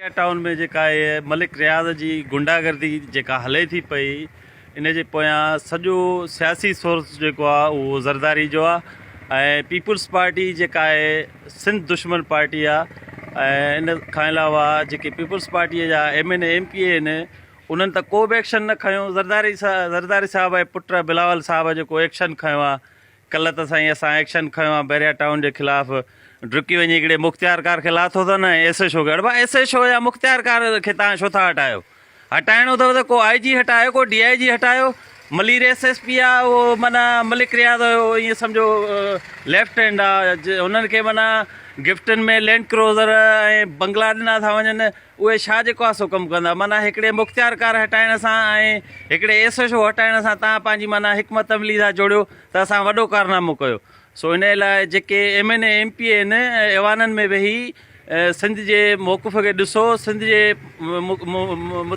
Town में जेका आहे मलिक रियाज़ जी गुंडागर्दी जेका हले थी पई इन जे पोयां सॼो सियासी सोर्स जेको आहे उहो ज़रदारी जो आहे ऐं पीपुल्स पार्टी जेका आहे सिंध दुश्मन पार्टी आहे ऐं इन खां अलावा जेके पीपुल्स पार्टीअ जा MN MP आहिनि उन्हनि त को बि एक्शन न खयो। ज़रदारी साहब ऐं पुट बिलावल साहब जेको एक्शन खयो आहे कल्ह त साईं असां एक्शन खयो आहे बैरिया टाउन जे ख़िलाफ़ु डुकी वञी हिकिड़े मुख़्तियार कार खे लाथो अथव न SHO खे। भाई SHO या मुख़्तियार कार खे तव्हां छो था हटायो? हटाइणो अथव त को IG हटायो, को DIG हटायो। मलीर SSP आहे उहो माना मलिक रियाज़ जो ईअं सम्झो लेफ्ट हैंड आहे। हुननि खे माना गिफ्टनि में लैंड क्रूज़र ऐं बंगला ॾिना था वञनि। उहे छा जेको आहे सो कमु कंदा? माना हिकिड़े मुख़्तियार कार हटाइण सां ऐं हिकिड़े SHO हटाइण सां तव्हां पंहिंजी माना हिकमत अमली था जोड़ियो त असां वॾो कारनामो कयो। सो इन लाइ जेके MN MP आहिनि ऐवाननि में वेही सिंध जे मौक़िफ़ खे ॾिसो, सिंध जे